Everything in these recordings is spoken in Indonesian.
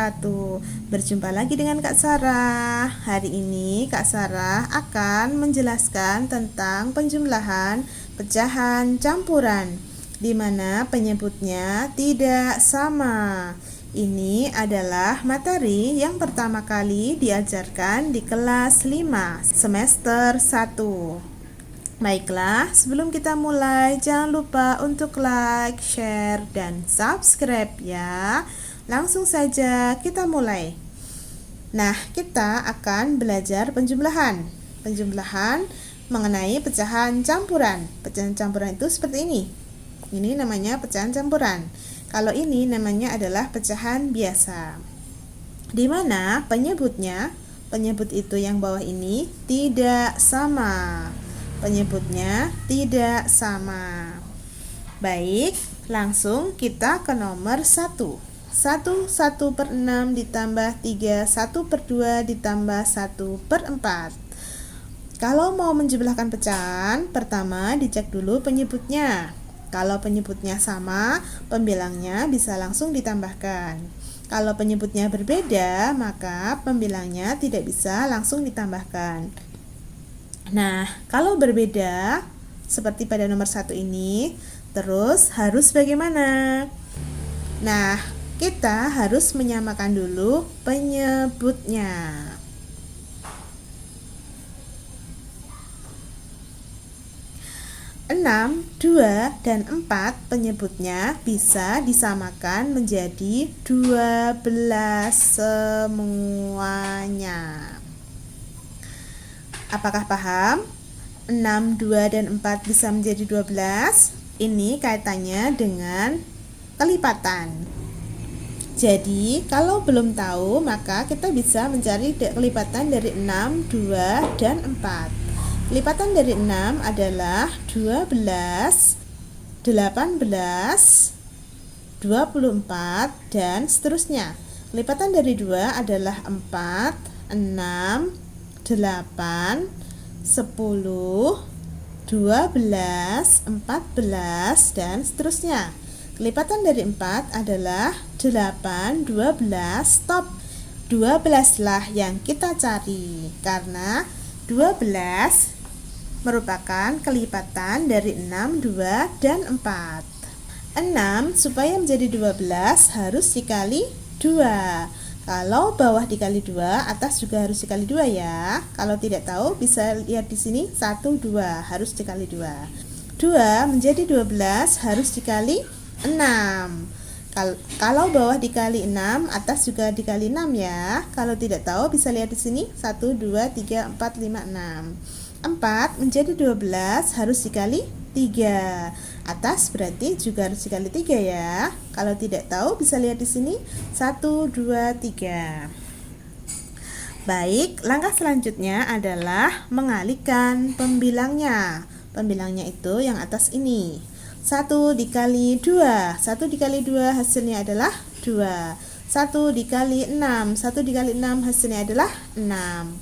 wabarakatuh. Berjumpa lagi dengan Kak Sarah. Hari ini Kak Sarah akan menjelaskan tentang penjumlahan pecahan campuran, di mana penyebutnya tidak sama. Ini adalah materi yang pertama kali diajarkan di kelas 5 semester 1. Baiklah, sebelum kita mulai, jangan lupa untuk like, share, dan subscribe ya. Langsung saja kita mulai. Nah, kita akan belajar penjumlahan. Penjumlahan mengenai pecahan campuran. Pecahan campuran itu seperti ini. Ini namanya pecahan campuran. Kalau ini namanya adalah pecahan biasa. Di mana penyebut itu yang bawah ini tidak sama. Penyebutnya tidak sama. Baik, langsung kita ke nomor 1. 1/6 ditambah 3, 1/2 ditambah 1/4. Kalau mau menjumlahkan pecahan, pertama dicek dulu penyebutnya. Kalau penyebutnya sama, pembilangnya bisa langsung ditambahkan. Kalau penyebutnya berbeda, maka pembilangnya tidak bisa langsung ditambahkan. Nah, kalau berbeda, seperti pada nomor 1 ini, terus harus bagaimana? Nah, kita harus menyamakan dulu penyebutnya. 6, 2, dan 4 penyebutnya bisa disamakan menjadi 12 semuanya. Apakah paham? 6, 2, dan 4 bisa menjadi 12. Ini kaitannya dengan kelipatan. Jadi, kalau belum tahu, maka kita bisa mencari kelipatan dari 6, 2, dan 4. Kelipatan dari 6 adalah 12, 18, 24, dan seterusnya. Kelipatan dari 2 adalah 4, 6, 8, 10, 12, 14, dan seterusnya. Kelipatan dari 4 adalah 8, 12, stop. 12 lah yang kita cari, karena 12 merupakan kelipatan dari 6, 2, dan 4. 6 supaya menjadi 12 harus dikali 2. Kalau bawah dikali 2, atas juga harus dikali 2 ya. Kalau tidak tahu bisa lihat di sini 1, 2 harus dikali 2. 2 menjadi 12 harus dikali 6. Kalau bawah dikali 6, atas juga dikali 6 ya. Kalau tidak tahu bisa lihat di sini 1, 2, 3, 4, 5, 6. 4 menjadi 12 harus dikali 3. Atas berarti juga harus dikali 3 ya. Kalau tidak tahu bisa lihat di sini 1, 2, 3. Baik, langkah selanjutnya adalah mengalihkan pembilangnya. Pembilangnya itu yang atas ini. 1 dikali 2. 1 dikali 2 hasilnya adalah 2. 1 dikali 6. 1 dikali 6 hasilnya adalah 6.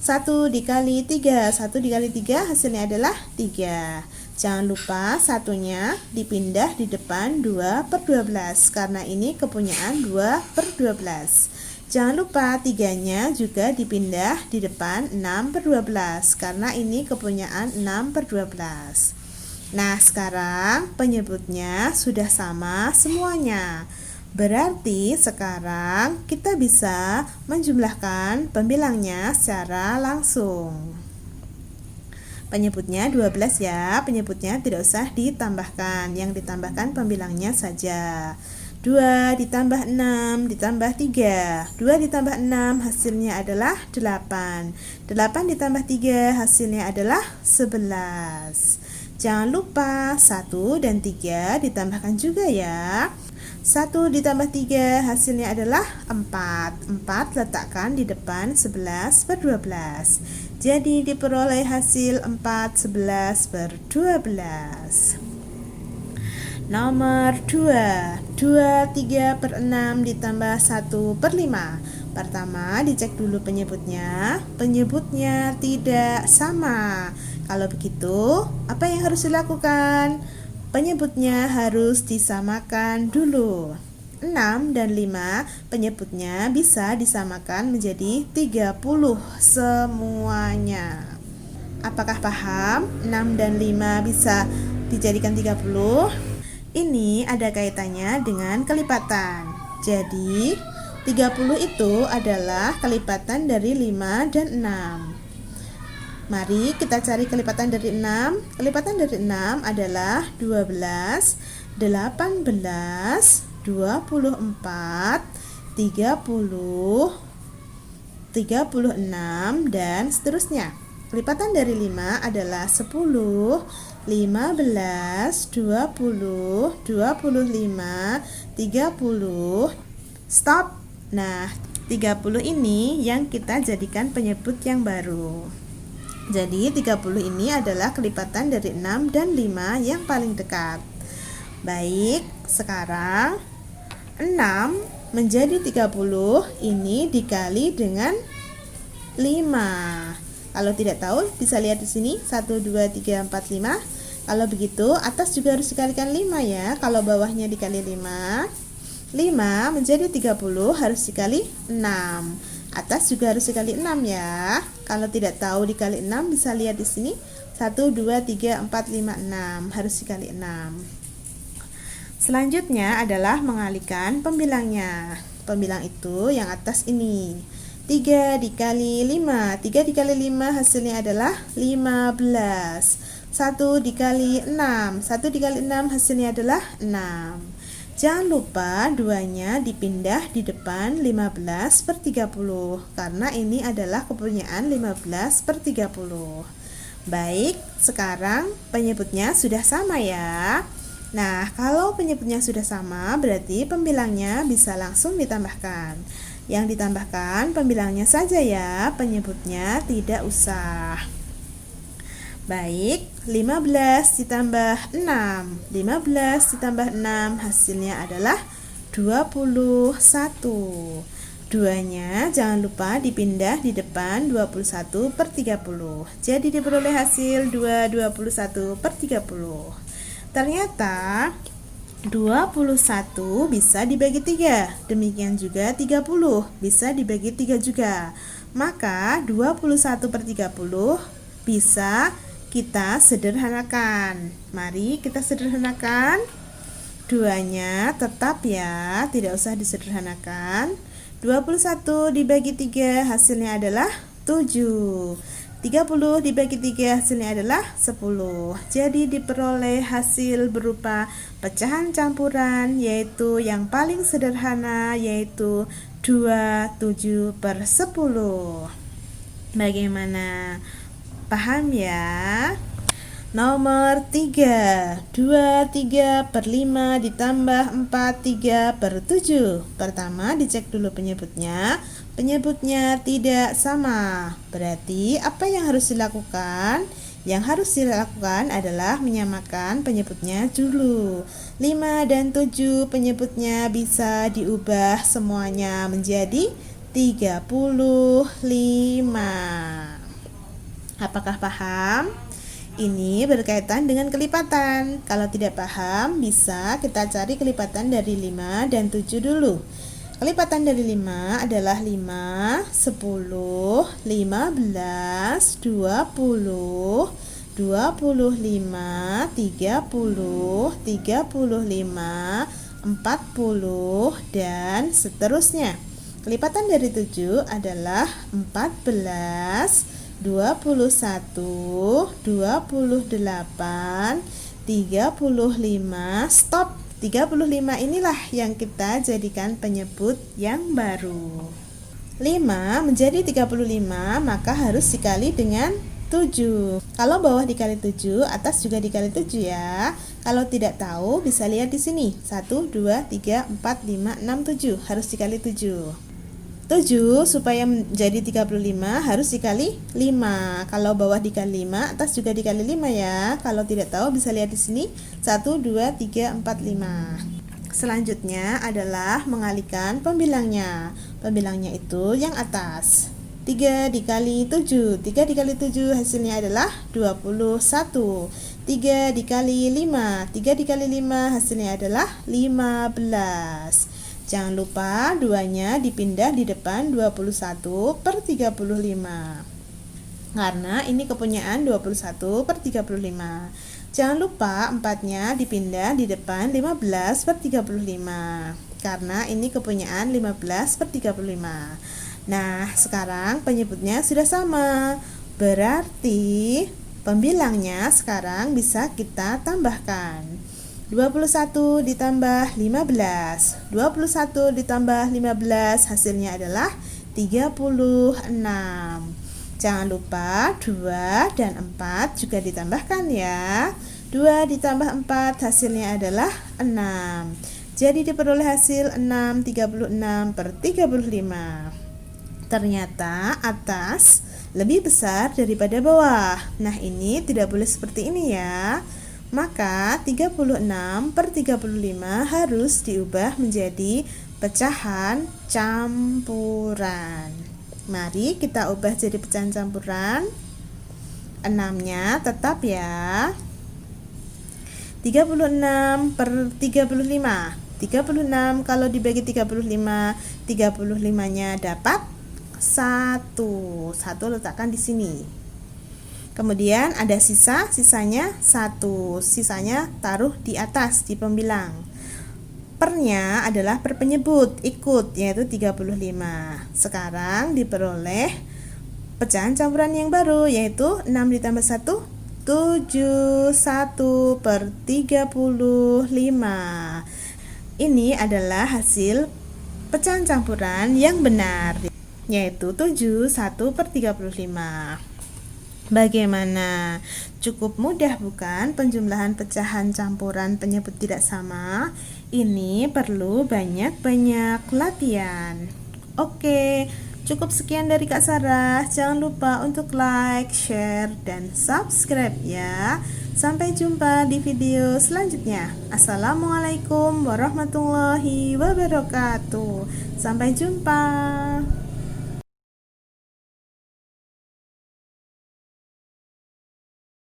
1 dikali 3. 1 dikali 3 hasilnya adalah 3. Jangan lupa satunya dipindah di depan 2/12, karena ini kepunyaan 2/12. Jangan lupa 3-nya juga dipindah di depan 6/12, karena ini kepunyaan 6/12. Nah, sekarang penyebutnya sudah sama semuanya. Berarti sekarang kita bisa menjumlahkan pembilangnya secara langsung. Penyebutnya 12 ya, penyebutnya tidak usah ditambahkan, yang ditambahkan pembilangnya saja. 2 ditambah 6 ditambah 3. 2 ditambah 6 hasilnya adalah 8. 8 ditambah 3 hasilnya adalah 11. Jangan lupa 1 dan 3 ditambahkan juga ya. 1 ditambah 3 hasilnya adalah 4. 4 letakkan di depan 11/12. Jadi diperoleh hasil 4 11/12. Nomor 2. 2 3/6 ditambah 1/5. Pertama dicek dulu penyebutnya. Penyebutnya tidak sama. Kalau begitu, apa yang harus dilakukan? Penyebutnya harus disamakan dulu. 6 dan 5 penyebutnya bisa disamakan menjadi 30 semuanya. Apakah paham? 6 dan 5 bisa dijadikan 30? Ini ada kaitannya dengan kelipatan. Jadi 30 itu adalah kelipatan dari 5 dan 6. Mari kita cari kelipatan dari 6. Kelipatan dari 6 adalah 12, 18, 24, 30, 36, dan seterusnya. Kelipatan dari 5 adalah 10, 15, 20, 25, 30. Stop. Nah, 30 ini yang kita jadikan penyebut yang baru. Jadi 30 ini adalah kelipatan dari 6 dan 5 yang paling dekat. Baik, sekarang 6 menjadi 30 ini dikali dengan 5. Kalau tidak tahu bisa lihat di sini 1, 2, 3, 4, 5. Kalau begitu atas juga harus dikalikan 5 ya. Kalau bawahnya dikali 5, 5 menjadi 30 harus dikali 6. Atas juga harus dikali 6 ya. Kalau tidak tahu dikali 6 bisa lihat di sini 1, 2, 3, 4, 5, 6. Harus dikali 6. Selanjutnya adalah mengalihkan pembilangnya. Pembilang itu yang atas ini 3 dikali 5. 3 dikali 5 hasilnya adalah 15. 1 dikali 6. 1 dikali 6 hasilnya adalah 6. Jangan lupa duanya dipindah di depan 15 per 30 karena ini adalah kepunyaan 15 per 30. Baik, sekarang penyebutnya sudah sama ya. Nah, kalau penyebutnya sudah sama berarti pembilangnya bisa langsung ditambahkan. Yang ditambahkan pembilangnya saja ya, penyebutnya tidak usah. Baik, 15 ditambah 6. 15 ditambah 6 hasilnya adalah 21. Duanya jangan lupa dipindah di depan 21 per 30. Jadi diperoleh hasil 21 per 30. Ternyata 21 bisa dibagi 3. Demikian juga 30 bisa dibagi 3 juga. Maka 21 per 30 bisa kita sederhanakan. Mari kita sederhanakan. Duanya tetap ya, tidak usah disederhanakan. 21 dibagi 3 hasilnya adalah 7. 30 dibagi 3 hasilnya adalah 10. Jadi diperoleh hasil berupa pecahan campuran yaitu yang paling sederhana yaitu 27 per 10. Bagaimana? Paham ya? Nomor 3, 23 per 5 ditambah 4, 3 per 7. Pertama dicek dulu penyebutnya. Penyebutnya tidak sama. Berarti apa yang harus dilakukan? Yang harus dilakukan adalah menyamakan penyebutnya dulu. 5 dan 7 penyebutnya bisa diubah semuanya menjadi 35. Apakah paham? Ini berkaitan dengan kelipatan. Kalau tidak paham, bisa kita cari kelipatan dari 5 dan 7 dulu. Kelipatan dari 5 adalah 5, 10, 15, 20, 25, 30, 35, 40, dan seterusnya. Kelipatan dari 7 adalah 14, 21, 28, 35. Stop. 35 inilah yang kita jadikan penyebut yang baru. 5 menjadi 35 maka harus dikali dengan 7. Kalau bawah dikali 7, atas juga dikali 7 ya. Kalau tidak tahu bisa lihat di sini. 1, 2, 3, 4, 5, 6, 7. Harus dikali 7. 7 supaya menjadi 35 harus dikali 5. Kalau bawah dikali 5, atas juga dikali 5 ya. Kalau tidak tahu bisa lihat di sini 1, 2, 3, 4, 5. Selanjutnya adalah mengalihkan pembilangnya. Pembilangnya itu yang atas. 3 dikali 7. 3 dikali 7 hasilnya adalah 21. 3 dikali 5. 3 dikali 5 hasilnya adalah 15. Jangan lupa 2-nya dipindah di depan 21/35. Karena ini kepunyaan 21/35. Jangan lupa 4-nya dipindah di depan 15/35. Karena ini kepunyaan 15/35. Nah, sekarang penyebutnya sudah sama. Berarti pembilangnya sekarang bisa kita tambahkan. 21 ditambah 15. 21 ditambah 15 hasilnya adalah 36. Jangan lupa 2 dan 4 juga ditambahkan ya. 2 ditambah 4 hasilnya adalah 6. Jadi diperoleh hasil 6/36. Ternyata atas lebih besar daripada bawah. Nah, ini tidak boleh seperti ini ya. Maka 36/35 harus diubah menjadi pecahan campuran. Mari kita ubah jadi pecahan campuran. 6-nya tetap ya. 36/35. 36 kalau dibagi 35, 35-nya dapat 1. 1 letakkan di sini. Kemudian ada sisanya 1. Sisanya taruh di atas di pembilang. Pernya adalah per penyebut ikut, yaitu 35. Sekarang diperoleh pecahan campuran yang baru, yaitu 6 ditambah 1 7. 1/35. Ini adalah hasil pecahan campuran yang benar, yaitu 7 1/35. Bagaimana? Cukup mudah bukan penjumlahan pecahan campuran penyebut tidak sama? Ini perlu banyak-banyak latihan. Oke, cukup sekian dari Kak Sarah. Jangan lupa untuk like, share, dan subscribe ya. Sampai jumpa di video selanjutnya. Assalamualaikum warahmatullahi wabarakatuh. Sampai jumpa.